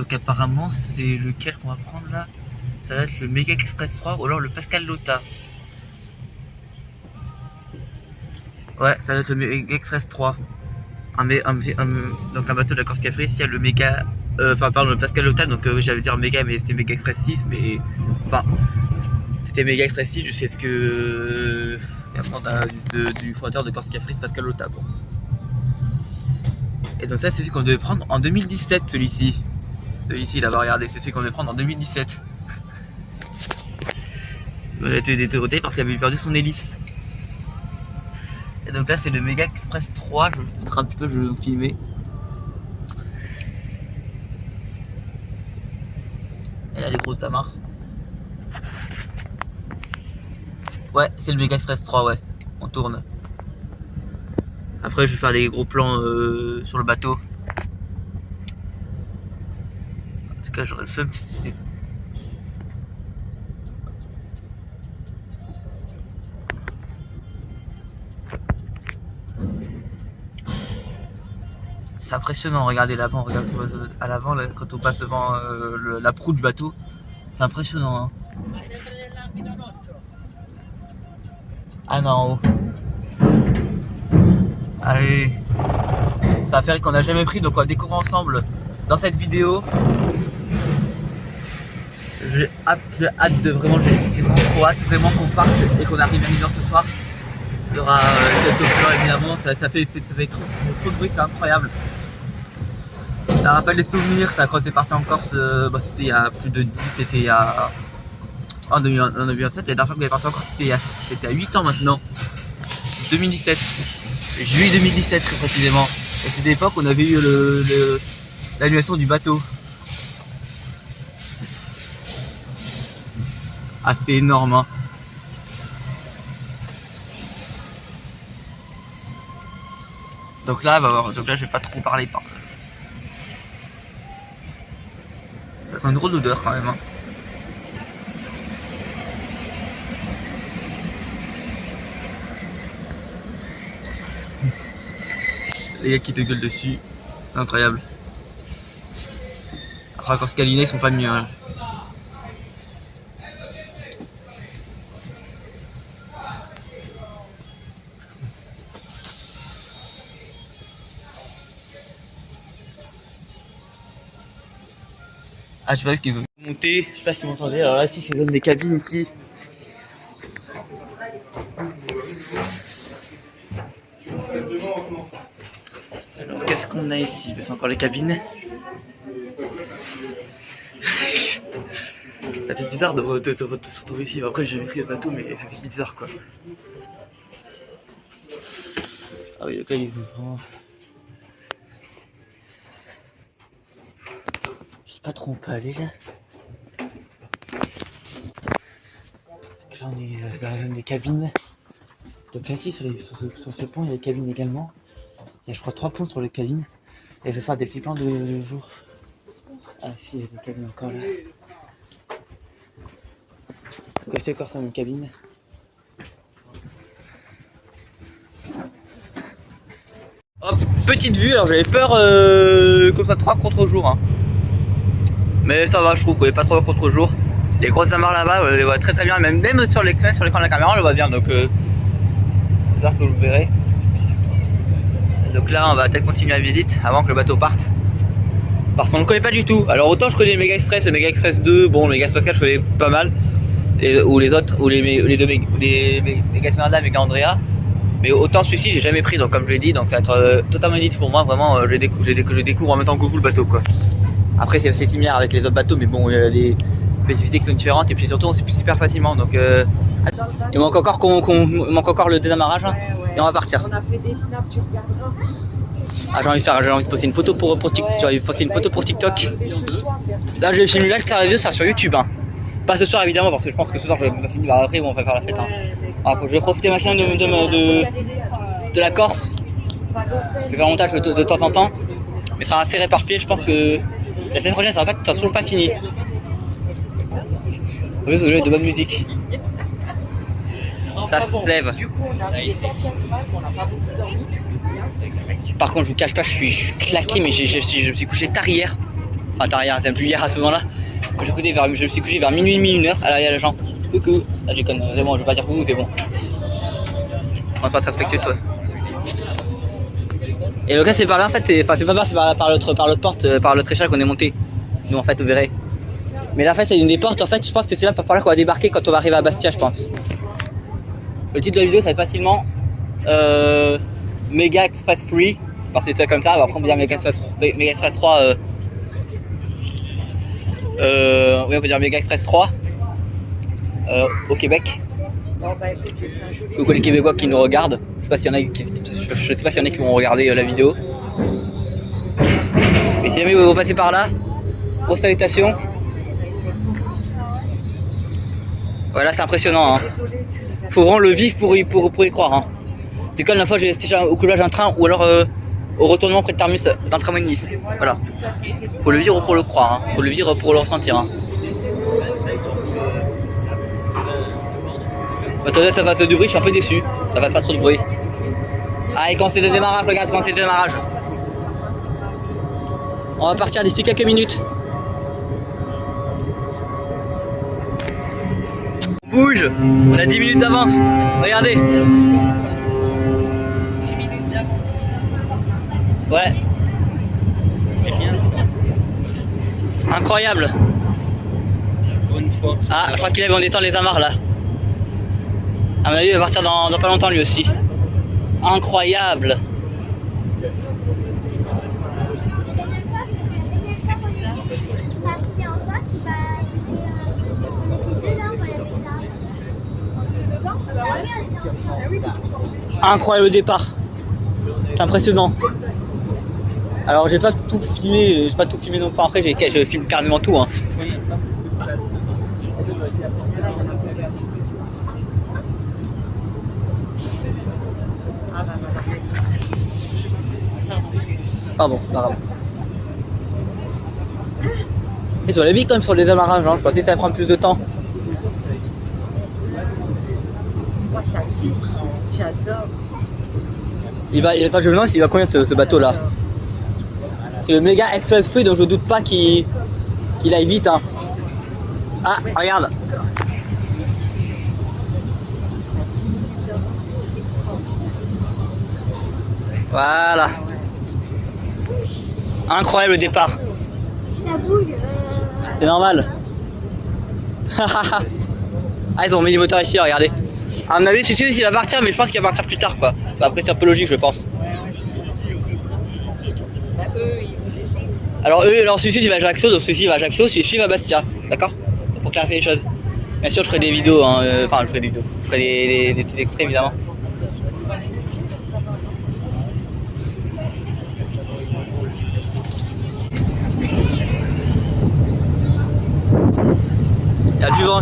Donc apparemment c'est lequel qu'on va prendre là. Ça va être le Mega Express 3 ou alors le Pascal Lota. Ouais, ça va être le Mega Express 3. Donc un bateau de la Corse Café, il y a le Mega... Enfin pardon, le Pascal Lota, donc j'allais dire Mega mais c'est Mega Express 6, mais... Enfin, c'était Mega Express 6, je sais ce que... du fondateur de Corse Café, Pascal Lota. Bon. Et donc ça c'est ce qu'on devait prendre en 2017, celui-ci. Celui-ci, là, va regarder, c'est ce qu'on devait prendre en 2017. On a été déterroté parce qu'il avait perdu son hélice. Et donc là c'est le Mega Express 3, je vais vous montrer un petit peu, je vais vous filmer. Et là les grosses amarres. Ouais, c'est le Mega Express 3, ouais, on tourne. Après je vais faire des gros plans sur le bateau. En tout cas j'aurais le fun si c'était... C'est impressionnant, regardez l'avant, regardez à l'avant quand on passe devant la proue du bateau. C'est impressionnant, hein. Ah non, en haut. Allez. C'est un ferry qu'on n'a jamais pris, donc on va découvrir ensemble dans cette vidéo. J'ai hâte de vraiment, j'ai vraiment trop hâte vraiment qu'on parte et qu'on arrive à Milan ce soir. Il y aura quelques pleurs évidemment, ça fait trop de bruit, c'est incroyable. Ça rappelle les souvenirs, ça, quand t'es parti en Corse, c'était il y a plus de 10, c'était il y a... En 2007, la dernière fois que j'avais parti en Corse, c'était à 8 ans maintenant. 2017, juillet 2017 très précisément. Et c'était l'époque où on avait eu l'annulation du bateau. Assez énorme, hein. Donc là, je vais pas trop parler. Ça sent une drôle d'odeur quand même, hein. Les gars qui te gueulent dessus, c'est incroyable. Après quand Scalinet ils sont pas de mieux, hein. Ah tu vois qu'ils ont monté, je sais pas si vous m'entendez, alors là si c'est zone des cabines ici. Alors qu'est-ce qu'on a ici? C'est encore les cabines. Ça fait bizarre de se retrouver ici. Après j'ai jamais pris le bateau mais ça fait bizarre quoi. Ah oui donc là ils ont... Je sais pas trop où on peut aller là. Donc là on est dans la zone des cabines. Donc là ici sur ce pont il y a les cabines également. Il y a je crois 3 ponts sur les cabines. Et je vais faire des petits plans de jour. Ah si il y a des cabines encore là. Donc c'est encore ça, une cabine. Hop, petite vue, alors j'avais peur qu'on soit 3 contre-jour, hein. Mais ça va, je trouve qu'on est pas trop contre-jour. Les grosses amarres là-bas, on les voit très bien, même sur l'écran de la caméra on le voit bien, donc j'espère que vous le verrez. Donc là on va peut-être continuer la visite avant que le bateau parte. Parce qu'on ne le connaît pas du tout. Alors autant je connais le Mega Express, le Mega Express 2, bon le Mega Express 4 je connais pas mal. Ou les autres, ou les deux Mega Smeralda, Mega Andrea. Mais autant celui-ci j'ai jamais pris, donc comme je l'ai dit, donc ça va être totalement inédit pour moi, vraiment je découvre en même temps que vous le bateau quoi. Après c'est similaire avec les autres bateaux, mais bon il y a des spécificités qui sont différentes et puis surtout on s'y super facilement donc il manque encore le désamarrage hein, et on va partir. On a fait des snaps, tu regarderas. Ah j'ai envie de poster une photo pour TikTok, j'ai envie de poster une photo pour TikTok. Là je filme là, je la vidéo ça sur YouTube hein. Pas ce soir évidemment parce que je pense que ce soir je vais pas finir, après on va faire la fête hein. Alors, je vais profiter machin de la Corse. Je vais faire un montage de temps en temps. Mais ça sera assez réparpillé, je pense que la semaine prochaine ça sera toujours pas fini. Vous avez de bonne musique. Ça se lève. Par contre je vous cache pas, je suis claqué mais je me suis couché tard hier. Enfin, t'as rien, c'est plus hier à ce moment-là. Je me suis couché vers minuit, 1h. Alors il y a l'agent. Coucou. Ah, j'ai connu, c'est bon, je veux pas dire coucou, c'est bon. On va pas te respecter toi. Et le cas c'est par là en fait, c'est pas par, c'est par l'autre porte, par l'autre échelle qu'on est monté. Nous en fait vous verrez. Mais là en fait c'est une des portes en fait, je pense que c'est là par là qu'on va débarquer quand on va arriver à Bastia je pense. Le titre de la vidéo ça va être facilement Mega Express Free. Parce que c'est fait comme ça, après on peut dire Mega Express 3 oui on peut dire Mega Express 3 au Québec. Coucou les Québécois qui nous regardent. Je sais pas s'il y en a je sais pas s'il y en a qui vont regarder la vidéo. Mais si jamais vous passez par là, grosse salutation. Voilà, c'est impressionnant. Hein. Faut vraiment le vivre pour y croire. Hein. C'est comme la fois j'ai resté au coulage d'un train ou alors au retournement près de Termus dans le tramway de Nice. Voilà. Faut le vivre pour le croire. Hein. Faut le vivre pour le ressentir. Hein. Attendez, ça fasse du bruit, je suis un peu déçu. Ça fasse pas trop de bruit. Allez, quand c'est le démarrage, regarde quand c'est le démarrage. On va partir d'ici quelques minutes. Bouge. On a 10 minutes d'avance. Regardez. 10 minutes d'avance. Ouais. C'est bien. Incroyable. Bonne fois. Ah, je crois qu'il est, on détend les amarres là. À mon avis, il va partir dans pas longtemps lui aussi. Incroyable. Incroyable le départ. C'est impressionnant. Alors j'ai pas tout filmé, non plus. Après je filme carrément tout. Hein. Ah bon, pas grave. Ils sont allés vite quand même sur les démarrages, hein. Je pensais que ça allait prendre plus de temps. Moi ça vibre, j'adore. Attends, je me demande s'il va combien ce bateau là. C'est le Mega Express Free donc je doute pas qu'il aille vite. Hein. Ah, regarde. Voilà. Incroyable le départ. Ça bouge. C'est normal. Ah, ils ont mis les moteurs ici, regardez. À mon avis, celui-ci il va partir, mais je pense qu'il va partir plus tard quoi. Après, c'est un peu logique, je pense. Alors, celui-ci il va à Ajaccio, donc celui-ci il va à Ajaccio, celui-ci va à Bastia. D'accord? Pour clarifier les choses. Bien sûr, je ferai des vidéos, hein. Enfin, je ferai des vidéos. Je ferai des petits extraits évidemment. Il y a du vent.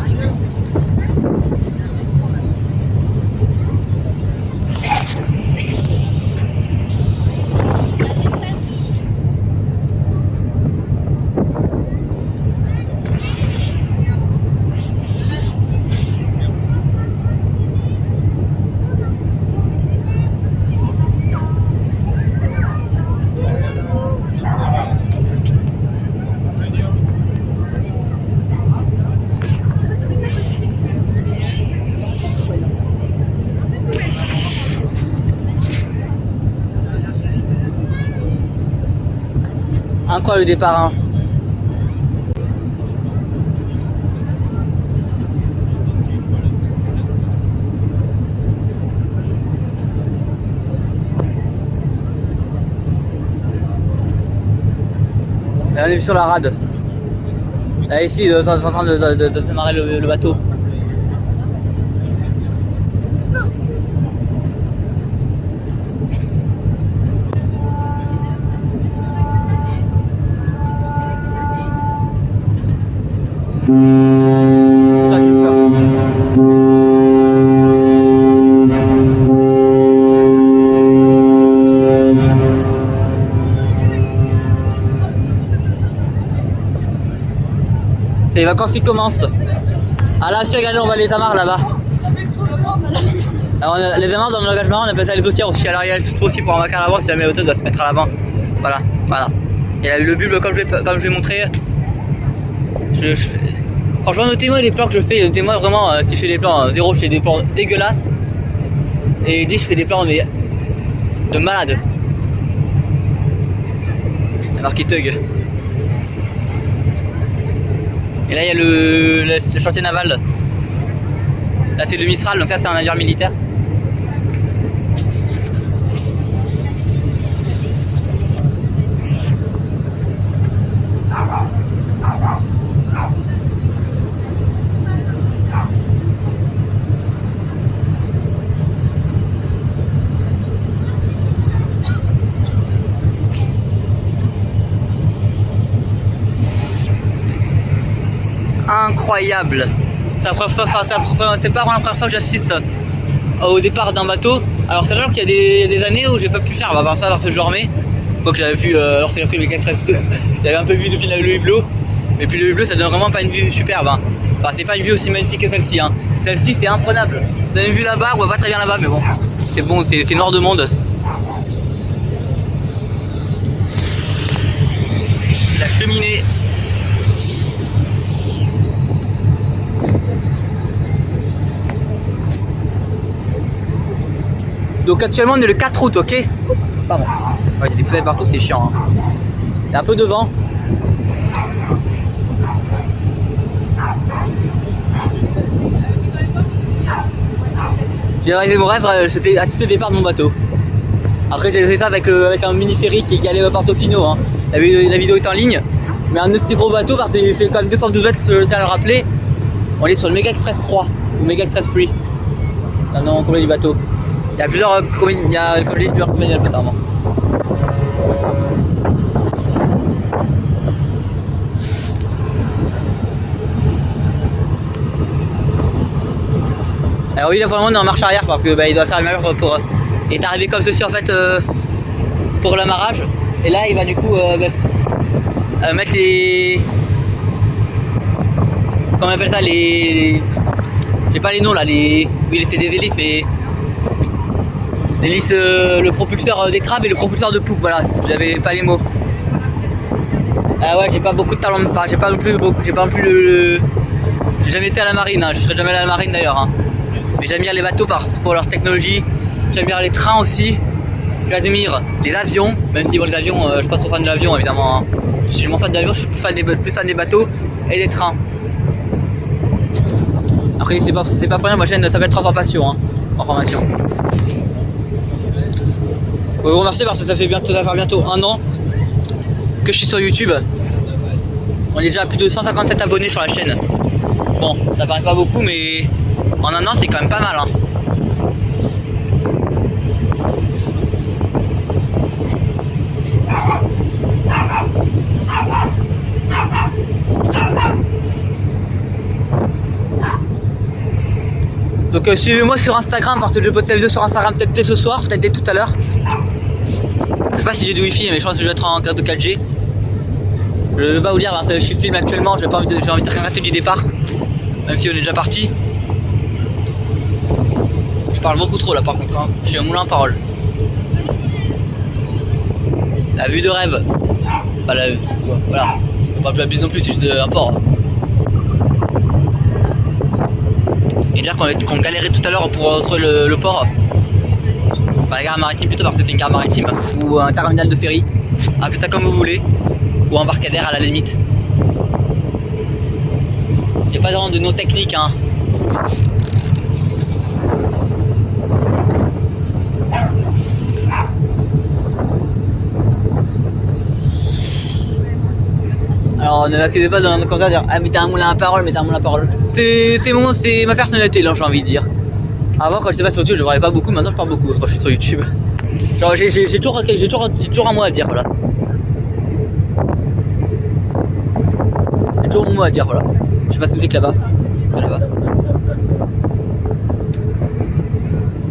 Incroyable le départ. Hein. Là, on est sur la rade. Là ici, ils sont en train de démarrer le bateau. Ça, j'ai peur. C'est les vacances qui commencent. Ah là, si regardez, on va les amarres là-bas. Alors, les amarres dans le langage marin, on appelle ça les haussières aussi. Alors il y a le sous aussi pour embarquer à l'avant si jamais l'auto doit se mettre à l'avant. Voilà, voilà. Et là, le bulbe, comme je vais montrer, franchement, notez-moi les plans que je fais. Notez-moi vraiment si je fais des plans 0, je fais des plans dégueulasses. Et 10, je fais des plans mais de malade. Il y a marqué Tug. Et là, il y a le chantier naval. Là, c'est le Mistral, donc ça, c'est un navire militaire. Incroyable. C'est pas vraiment la première fois que j'assiste au départ d'un bateau. Alors c'est vrai qu'il y a des années où j'ai pas pu faire, bah, ça lorsque je dormais. Donc j'avais vu, lorsque j'ai pris Mega Express 2, j'avais un peu vu depuis le hublot. Mais puis le hublot ça donne vraiment pas une vue superbe. Hein. Enfin c'est pas une vue aussi magnifique que celle-ci. Hein. Celle-ci c'est imprenable. Vous avez une vue là-bas, on voit pas très bien là-bas, mais bon, c'est noir de monde. La cheminée. Donc actuellement on est le 4 août, ok? Pardon. Ouais, il y a des poulettes partout, c'est chiant. Hein. Il y a un peu de vent. J'ai réalisé mon rêve, c'était assister au départ de mon bateau. Après j'ai fait ça avec un mini ferry qui allait au Portofino. Hein. La vidéo est en ligne. Mais un aussi gros bateau parce qu'il fait quand même 212 mètres, je tiens à le rappeler. On est sur le Mega Express 3 ou Mega Express 3. C'est un nom complet du bateau. Il y a plusieurs comédies, plusieurs comédies apparemment. Alors oui, là pour le moment on est en marche arrière parce que il doit faire une manœuvre pour. Il est arrivé comme ceci en fait pour l'amarrage. Et là il va du coup mettre les. Comment on appelle ça, les. J'ai pas les noms là, les. Oui c'est des hélices mais. L'hélice, le propulseur des crabes et le propulseur de poupe, voilà, j'avais pas les mots. Ah ouais, j'ai pas beaucoup de talent, j'ai pas non plus j'ai jamais été à la marine, hein. Je serais jamais allé à la marine d'ailleurs. Hein. Mais j'aime bien les bateaux pour leur technologie, j'aime bien les trains aussi, j'admire les avions, même si bon, les avions, je suis pas trop fan de l'avion évidemment. Hein. Je suis moins fan d'avion, je suis plus fan des bateaux et des trains. Après c'est pas pour rien, ma chaîne s'appelle Transformation, hein, en formation. Je vous remercie parce que ça fait bientôt 1 an que je suis sur YouTube. On est déjà à plus de 157 abonnés sur la chaîne. Bon, ça paraît pas beaucoup, mais en 1 an c'est quand même pas mal. Hein. Donc suivez-moi sur Instagram parce que je poste la vidéo sur Instagram peut-être dès ce soir, peut-être dès tout à l'heure. Je sais pas si j'ai du wifi mais je pense que je vais être en carte de 4G. Je vais pas vous dire parce que je filme actuellement, j'ai envie de rien rater du départ. Même si on est déjà parti. Je parle beaucoup trop là par contre, hein. Je suis un moulin à parole. La vue de rêve. Pas la vue. Voilà. On parle plus la bise non plus, c'est juste un port. Et dire qu'on galérait tout à l'heure pour retrouver le port. Enfin la gare maritime plutôt parce que c'est une gare maritime. Ou un terminal de ferry. Appelez ça comme vous voulez. Ou un embarcadère à la limite. Il n'y a pas vraiment de nom technique hein. Alors ne m'accusez pas dans le commentaire de dire ah mais t'as un moulin à parole, c'est ma personnalité là j'ai envie de dire. Avant quand j'étais pas sur YouTube je parlais pas beaucoup, maintenant je parle beaucoup quand je suis sur YouTube. Genre j'ai toujours un mot à dire voilà. J'ai toujours un mot à dire voilà. Je sais pas ce que c'est que là-bas. C'est là-bas.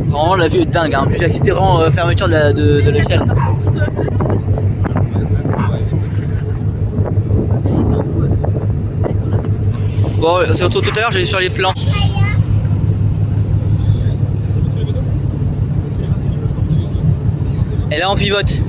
Vraiment la vue est dingue hein. En plus j'ai assisté vraiment fermeture de l'échelle. Bon, on se retrouve tout à l'heure, j'ai sur les plans. Et là on pivote.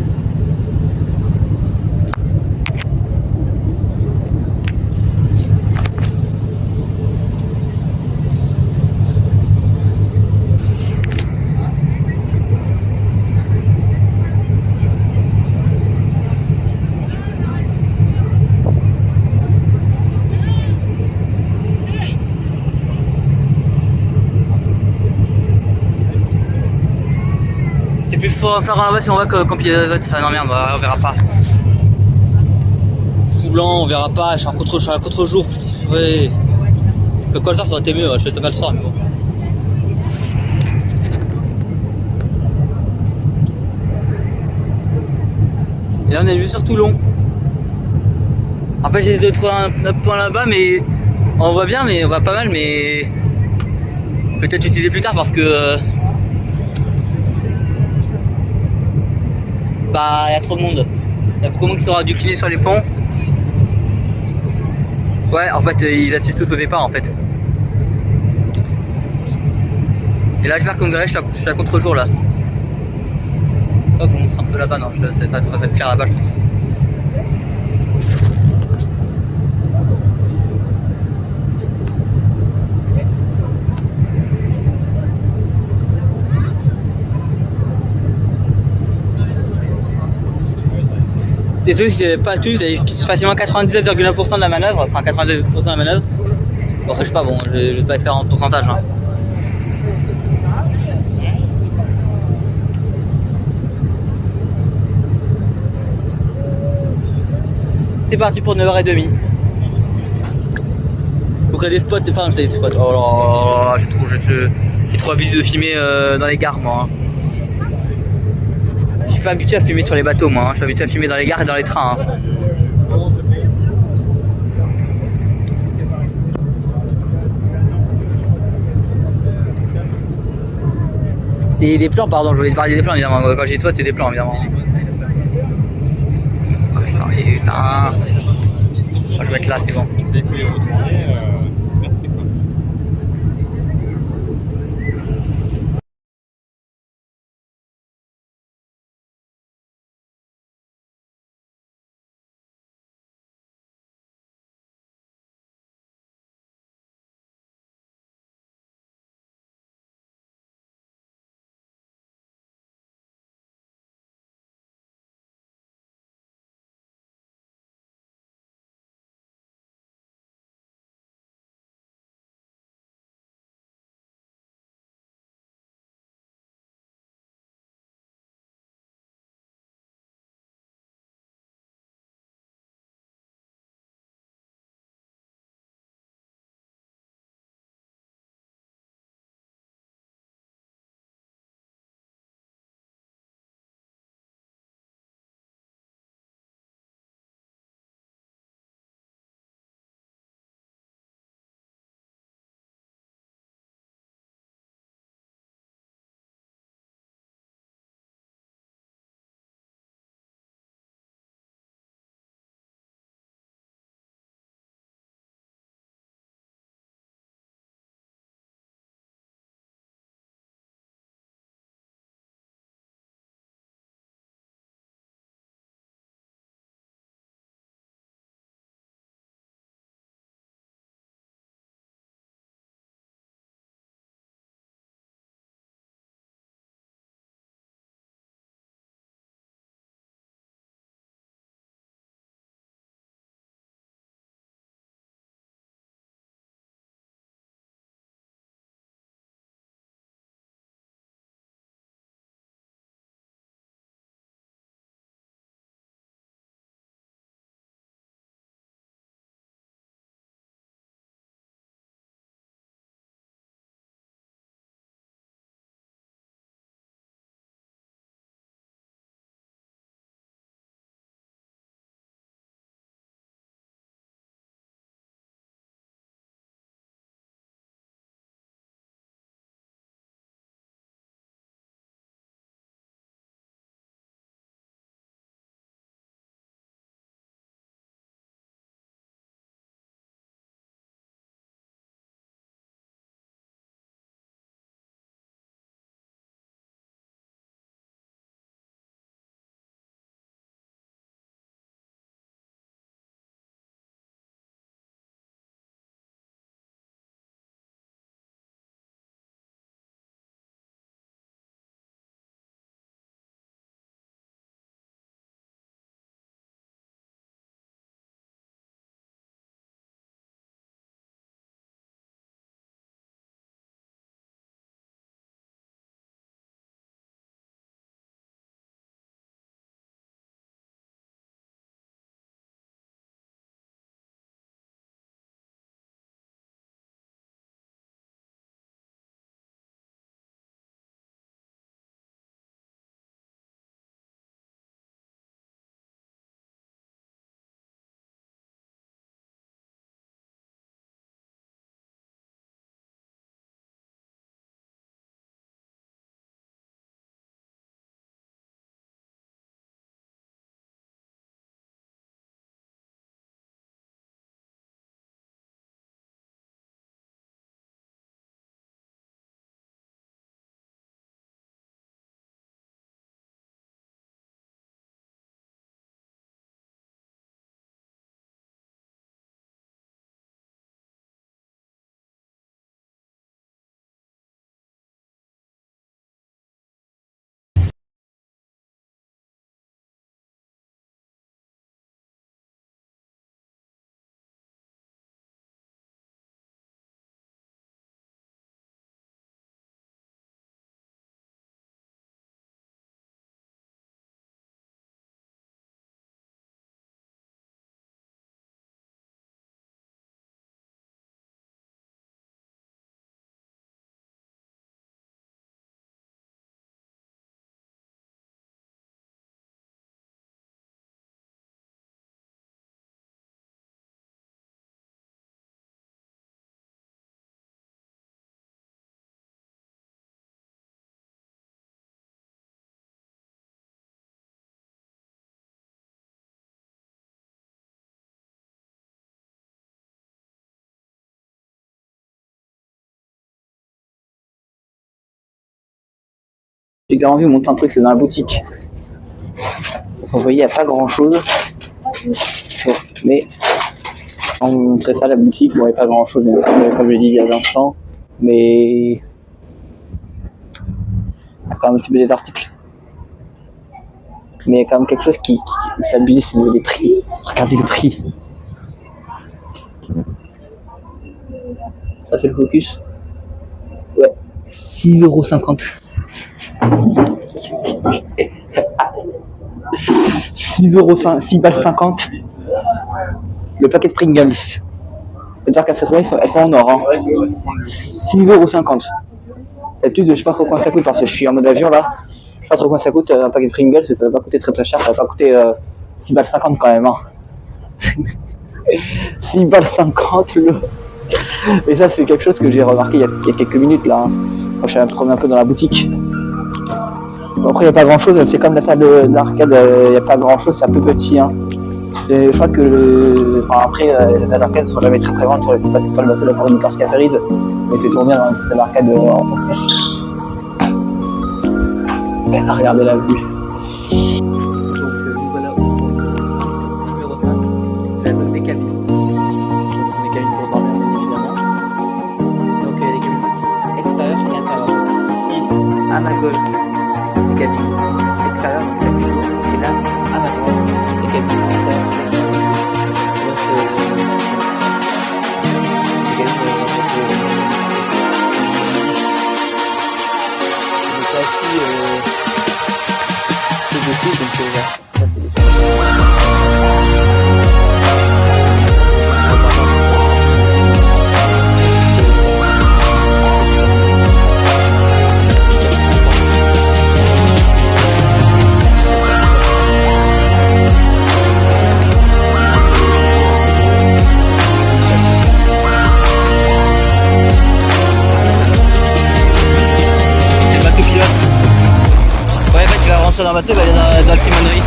faut faire là-bas si on voit que quand il vote. Ah non merde, on verra pas. Tout blanc, on verra pas, je suis à contre-jour. Ouais. Comme quoi le soir ça aurait été mieux, je fais pas le soir mais bon. Et là on est vu sur Toulon. En fait j'ai trouvé un autre point là-bas mais on voit bien mais on voit pas mal mais peut-être utiliser plus tard parce que bah il y a trop de monde. Il y a beaucoup de monde qui sont dû cliner sur les ponts. Ouais en fait ils assistent tous au départ en fait. Et là j'espère que vous me verrez, je suis à contre-jour là. Hop on montre un peu là-bas, non ça va être clair là-bas je pense. Désolé si j'avais pas tout, vous avez facilement 99,9% de la manœuvre, enfin 99% de la manœuvre. Bon je sais pas, bon je vais pas être en pourcentage hein. C'est parti pour 9h30. Faut créer des spots, enfin des spots. Oh là là, j'ai trop habitué de filmer dans les gares moi. Je suis pas habitué à filmer sur les bateaux moi, je suis habitué à filmer dans les gares et dans les trains. Des plans, pardon, je voulais te parler des plans évidemment. Quand j'ai toi, c'est des plans évidemment. Oh putain. Je vais mettre là, c'est bon. J'ai clairement vu monter un truc, c'est dans la boutique. Vous voyez, il n'y a pas grand chose. Bon, mais on vous montrait ça, la boutique, bon, il n'y a pas grand chose, comme je l'ai dit il y a un instant. Mais il y a quand même un petit peu des articles. Mais il y a quand même quelque chose qui fait abuser, c'est les prix. Regardez le prix. Ça fait le focus. Ouais, 6,50 €. 6 balles 50. Le paquet de Pringles. C'est-à-dire qu'à cette fois, elles sont en or. Hein. 6,50 €. D'habitude, je sais pas trop combien ça coûte parce que je suis en mode avion là. Je sais pas trop combien ça coûte un paquet de Pringles, ça va pas coûter très cher, ça va pas coûter 6 balles 50 quand même. Hein. 6 balles 50 le. Et ça, c'est quelque chose que j'ai remarqué il y a quelques minutes là. Hein. Quand je suis allé un peu dans la boutique. Bon, après, il n'y a pas grand chose, c'est comme la salle d'arcade, il n'y a pas grand chose, c'est un peu petit. Hein. Je crois que après, les salles d'arcade ne sont jamais très grandes sur les pas le bateau de la Corinne Scafarise, mais c'est toujours bien dans les salles d'arcade en plus. Regardez la vue. Donc, nous voilà au numéro 5, c'est la zone des cabines. Donc, ce sont des cabines pour dormir, bien évidemment. Donc, il y a des cabines extérieures et intérieures. Ici, à ma gauche, des cabines extérieures, des cabines d'eau, et là, à ma droite, des cabines intérieures et extérieures. Donc, des cabines donc, ça, c'est des choses. Dans le bateau, il va aller dans la timonerie.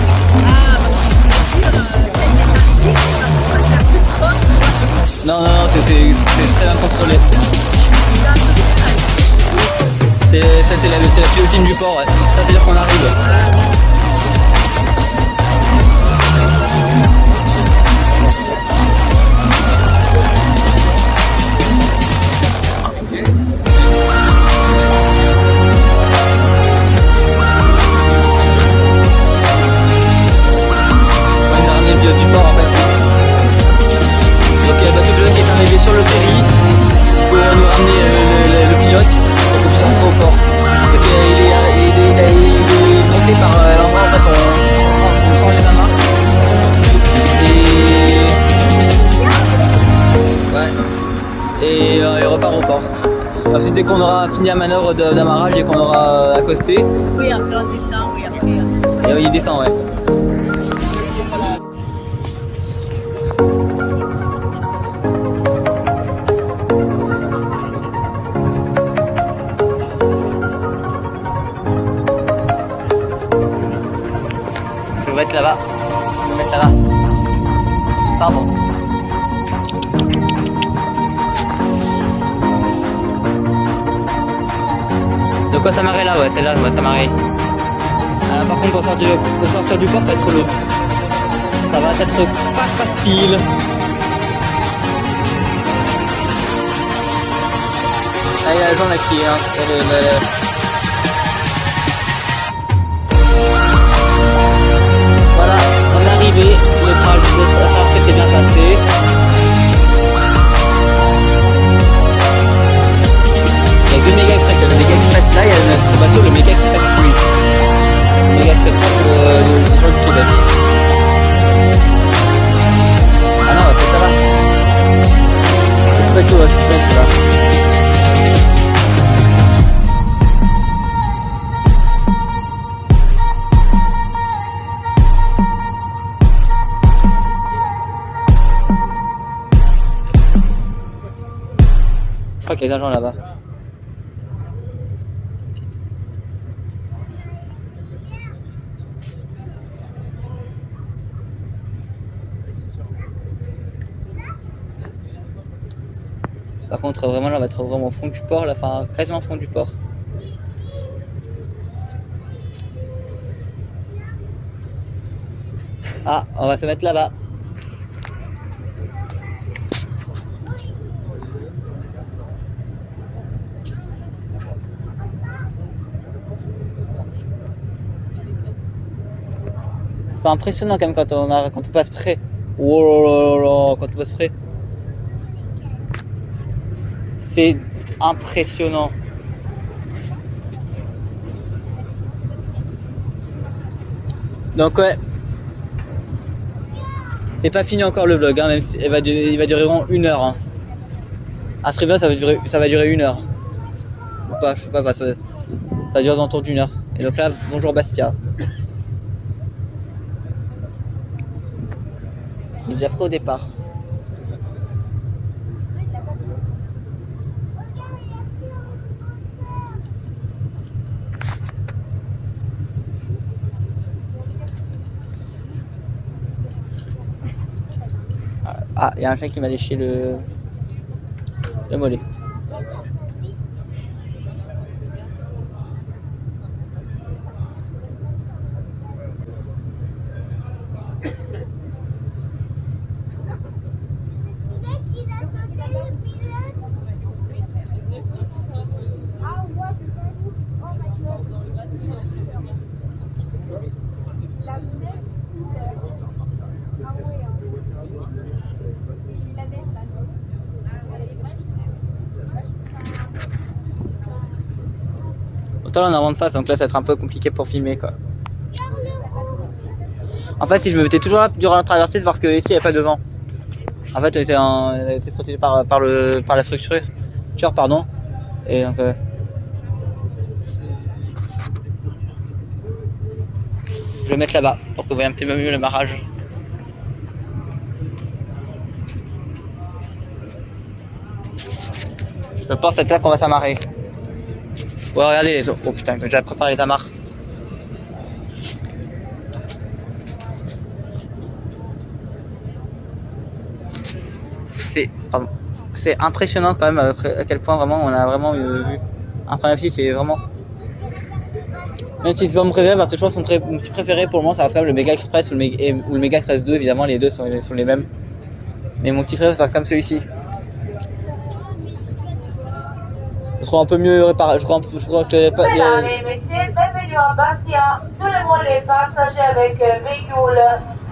Non, c'est très bien contrôlé. C'est la pilotine du port, ouais. Ça veut dire qu'on arrive. Sur le ferry pour nous ramener le pilote pour qu'on puisse rentrer au port. Donc il est monté par l'endroit en fait on sent les amarres et il repart au port. Ensuite dès qu'on aura fini la manœuvre d'amarrage et qu'on aura accosté. Oui, après on descend, oui après. Et oui, il descend, ouais. Je vais mettre là-bas. Je vais mettre là-bas. Pardon. De quoi ça m'arrête là, ouais, c'est là, ça m'arrête. Par contre, pour sortir du port, ça va être long. Ça va être pas facile. Ah, il y a la jambe là qui est. Voilà, on est arrivé. Le trajet s'est bien passé. Il y a deux méga express. Il y a le méga express là, il y a notre bateau, le méga express free. Le méga express pour le gens du Québec. Ah non, c'est ça va. C'est pas tout, c'est là. Je crois qu'il y a des agents là-bas. Par contre, vraiment là, on va être vraiment au fond du port, là, enfin quasiment au fond du port. Ah, on va se mettre là-bas. C'est impressionnant quand même quand on passe près. Oh là là là, quand on passe près. C'est impressionnant. Donc ouais. C'est pas fini encore le vlog, hein, même si il va durer vraiment 1 heure. Hein. À Stribla ça va durer 1 heure. Ou pas, je sais pas, ça dure aux alentours d'1 heure. Et donc là, bonjour Bastia. Il est déjà prêt au départ. Ah, il y a un chien qui m'a léché le mollet. Autant là on est en vent de face, donc là ça va être un peu compliqué pour filmer quoi. En fait si je me mettais toujours là durant la traversée c'est parce que ici il n'y avait pas de vent. En fait elle était protégée par la structure, pardon. Et donc je vais mettre là-bas pour que vous voyez un petit peu mieux le marrage. Je pense que c'est là qu'on va s'amarrer. Ouais, regardez les autres. Oh putain, j'ai déjà préparé les amarres. C'est impressionnant quand même à quel point vraiment on a vraiment vu un premier film, c'est vraiment. Même si c'est pas mon préféré, parce que je pense que mon petit préféré pour le moment ça reste quand même le Mega Express ou le Mega Express 2, évidemment les deux sont les mêmes. Mais mon petit préféré ça reste comme celui-ci. Je trouve un peu mieux réparé. Je crois que Mesdames et messieurs, bienvenue à Bastia. Tout le monde les passagers avec véhicules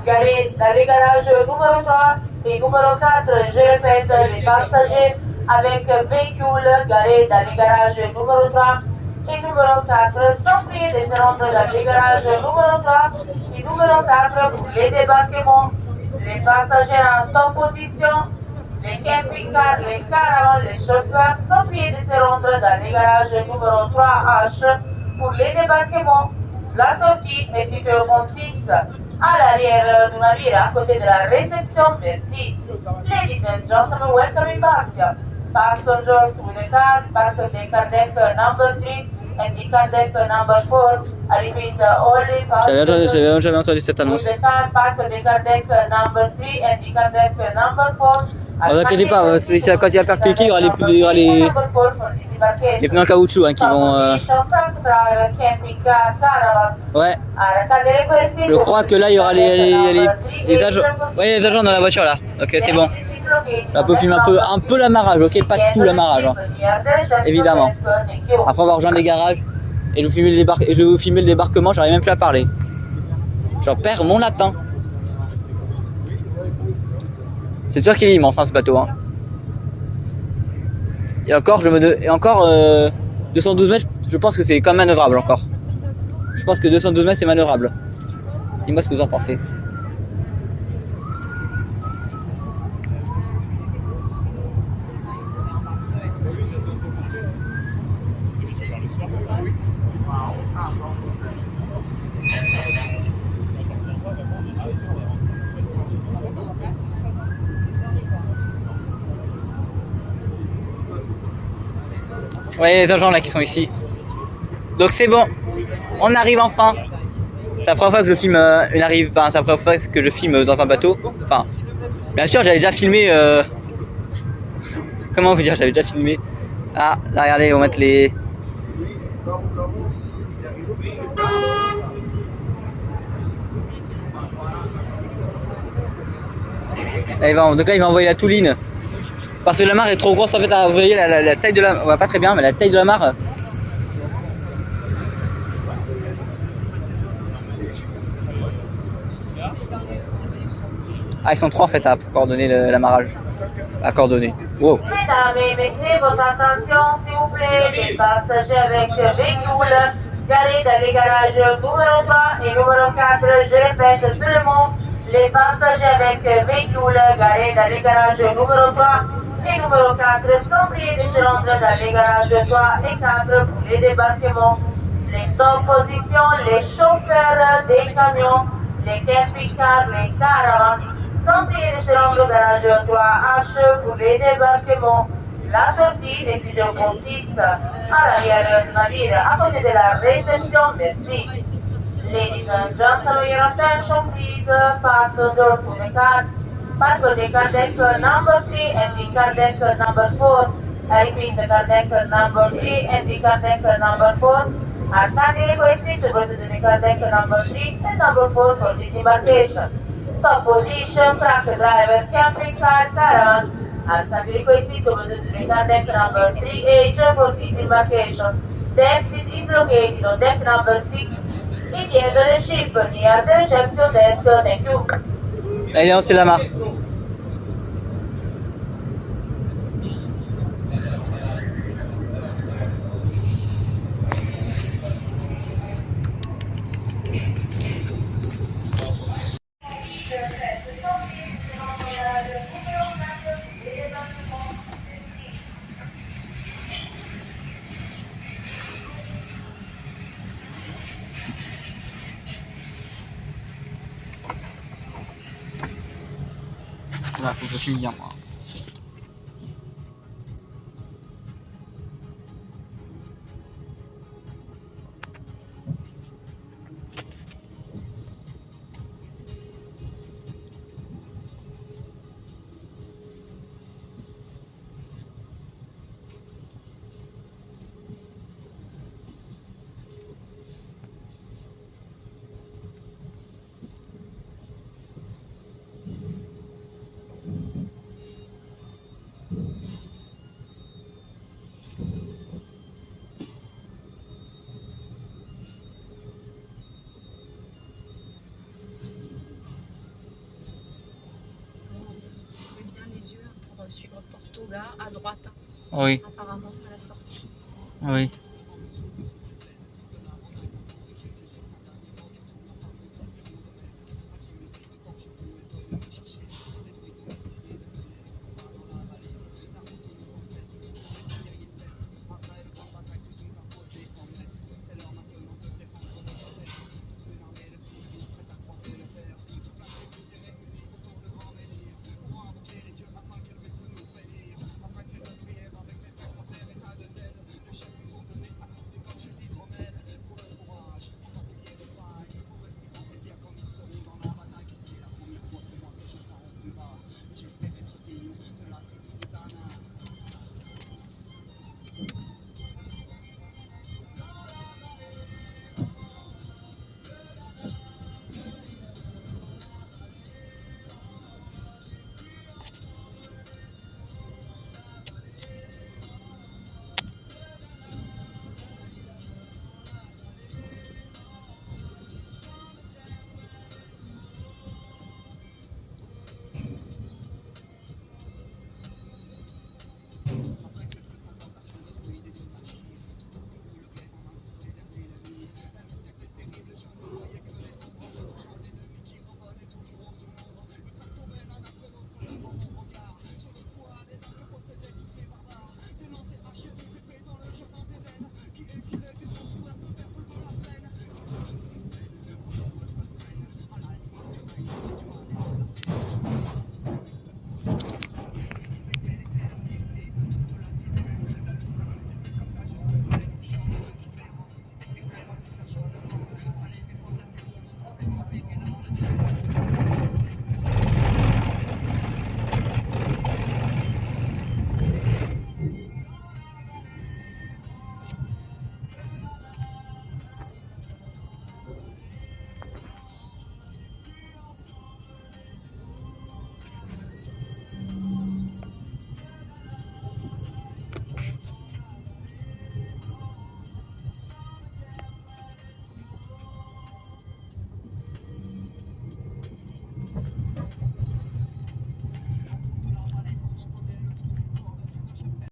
garés dans les garages numéro 3 et numéro 4. Je répète, les passagers avec véhicules garés dans les garages numéro 3 et numéro 4 sont priés de se rendre dans les garages numéro 3 et numéro 4 pour les débarquements. Les passagers en position. Les camping-cars, les caravanes, les chauffeurs sont priés de se rendre dans les garages numéro 3H pour les débarquements. La sortie est située au pont 6, à l'arrière du navire, à côté de la réception. Merci. Ladies and gentlemen, welcome in Bastia. Passengers with the car, park the car deck number 3 and the car deck number 4. I repeat, only passengers J'avais jamais entendu cette annonce. with the car, park the car deck number 3 and the car deck number 4. Ne vous inquiétez pas, quand il va faire cliquer, il y aura les pneus en caoutchouc hein, qui vont. Ouais. Je crois que là il y aura les agents. Ouais, les agents dans la voiture là. Ok, c'est bon. Là, on peut filmer un peu l'amarrage, ok, pas tout l'amarrage, hein. Évidemment. Après on va rejoindre les garages et je vais vous filmer le débarquement. J'arrive même plus à parler. J'en perds mon latin. C'est sûr qu'il est immense hein, ce bateau. Hein. Et encore, 212 mètres, je pense que c'est quand même manœuvrable encore. Je pense que 212 mètres c'est manœuvrable. Dis-moi ce que vous en pensez. Ouais, les agents là qui sont ici. Donc c'est bon, on arrive enfin. C'est la première fois que je filme c'est la première fois que je filme dans un bateau. Enfin, bien sûr, j'avais déjà filmé. Comment vous dire, j'avais déjà filmé. Ah, là, regardez, ils vont mettre les. Donc là, il va envoyer la touline. Parce que la mare est trop grosse en fait. Vous voyez la taille de la mare, ouais, pas très bien, mais la taille de la mare. Ah, ils sont trois en fait à coordonner l'amarrage. À coordonner. Wow. Mesdames et messieurs, votre attention, s'il vous plaît, les passagers avec véhicule garés dans les garages numéro 3 et numéro 4, je répète seulement, les passagers avec véhicule garés dans les garages numéro 3 et numéro 4 sont priés de se rendre dans les garages 3 et 4 pour les débarquements. Les oppositions, les chauffeurs des camions, les camping-cars, les caravanes, sont priés de se rendre au garage 3H pour les débarquements. La sortie des consiste à l'arrière du navire à côté de la réception. Merci. Ladies and gentlemen, your attention please. Passengers to the car. Park the car deck number 3 and the car deck number 4. I repeat, the car deck number 3 and the car deck number 4 are kindly requested to go to the car deck number 3 and number 4 for disembarkation. Stop position, truck drivers, camping cars, caravans are kindly requested to go to the car deck number 3H for disembarkation. The exit is located on deck number 6. It is the ship near the reception desk. Thank you. Allez, on c'est la mare. Là, faut que je finisse moi. Les yeux pour suivre Porto là à droite. Oui. Apparemment à la sortie. Oui.